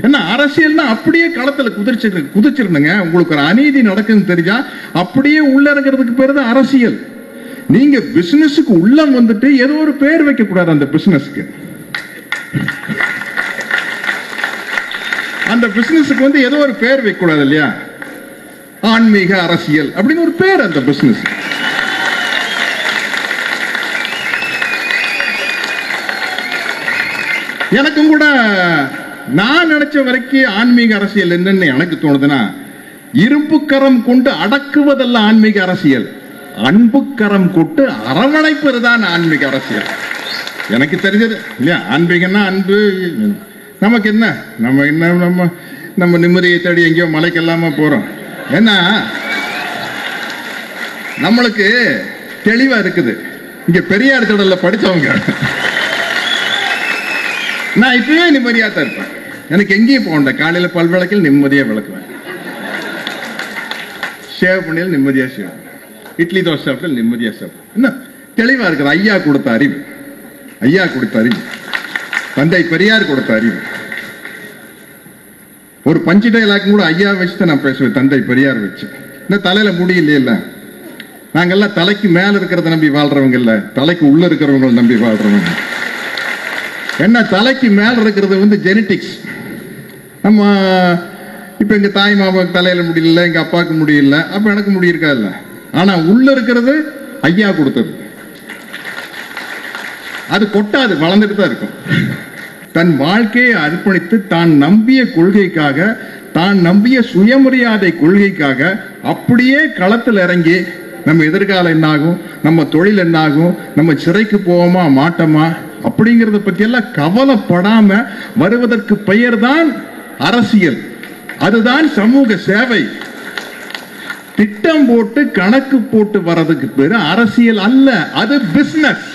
என்ன அரசியல்னா அப்படியே களத்துல குதிச்சிருந்துங்க. உங்களுக்கு ஒரு அநீதி நடக்குன்னு தெரிஞ்சா அப்படியே உள்ள இருக்கிறதுக்கு பேரு தான் அரசியல். நீங்க பிசினஸுக்கு உள்ள வந்துட்டு ஏதோ ஒரு பேர் வைக்க கூடாது. அந்த பிசினஸ்க்கு ஏதோ ஒரு பேர் வைக்க கூடாது இல்லையா? ஆன்மீக அரசியல் அப்படின்னு ஒரு பேர் அந்த பிசினஸ். எனக்கும் கூட நான் நினைச்ச வரைக்கும் ஆன்மீக அரசியல் என்னன்னு எனக்கு தோணுதுன்னா, இரும்பு கரம் கொண்டு அடக்குவதல்ல ஆன்மீக அரசியல், அன்பு கரம் கொண்டு அரவணைப்பதுதான் ஆன்மீக அரசியல். எனக்கு தெரிஞ்சது இல்லையா? ஆன்மீகம்னா அன்பு. நமக்கு என்ன, நம்ம நிம்மதியை தேடி எங்கேயோ மலைக்கெல்லாம போறோம். ஏன்னா நம்மளுக்கு தெளிவா இருக்குது. இங்க பெரியார் திடல்ல படிச்சவங்க, நான் இப்பவே நிம்மதியா தான் இருப்பேன். எனக்கு எங்கேயும் போகண்ட. காலையில பல் விளக்கில் நிம்மதியா விளக்குவேன், ஷேவ் பண்ணியில் நிம்மதியா ஷேவ், இட்லி தோசை சாப்பிட்டு நிம்மதியா சாப்பிடுவேன். என்ன தெளிவா இருக்குது. ஐயா கொடுத்த அறிவு, தந்தை பெரியார் கொடுத்த அறிவு. ஒரு பஞ்சு டைலாக் கூட ஐயா வச்சுதான் நான் பேசுவேன், தந்தை பெரியார் வச்சு. இந்த தலையில முடியல, நாங்கெல்லாம் தலைக்கு மேல இருக்கிறத நம்பி வாழ்றவங்க இல்ல, தலைக்கு உள்ள இருக்கிறவங்க நம்பி வாழ்றவங்க. என்ன தலைக்கு மேல இருக்கிறது ஜெனட்டிக்ஸ். நம்ம இப்ப எங்க தாய் மாமாவுக்கு தலையில முடியல, எங்க அப்பாவுக்கு முடியல, அப்ப எனக்கு முடியிருக்கா இல்ல. ஆனா உள்ள இருக்கிறது ஐயா கொடுத்தது. அது கொட்டாது, வளர்ந்துட்டு தான் இருக்கும். தன் வாழ்க்கையை அர்ப்பணித்து தான் நம்பிய கொள்கைக்காக, தான் நம்பிய சுயமரியாதை கொள்கைக்காக அப்படியே களத்தில் இறங்கி நம்ம எதிர்காலம் என்னாகும், நம்ம தொழில் என்னாகும், நம்ம சிறைக்கு போவோமா மாட்டோமா அப்படிங்கறத பத்தி எல்லாம் கவலைப்படாம வருவதற்கு பெயர் தான் அரசியல். அதுதான் சமூக சேவை. திட்டம் போட்டு கணக்கு போட்டு வர்றதுக்கு பேரு அரசியல் அல்ல, அது பிசினஸ்.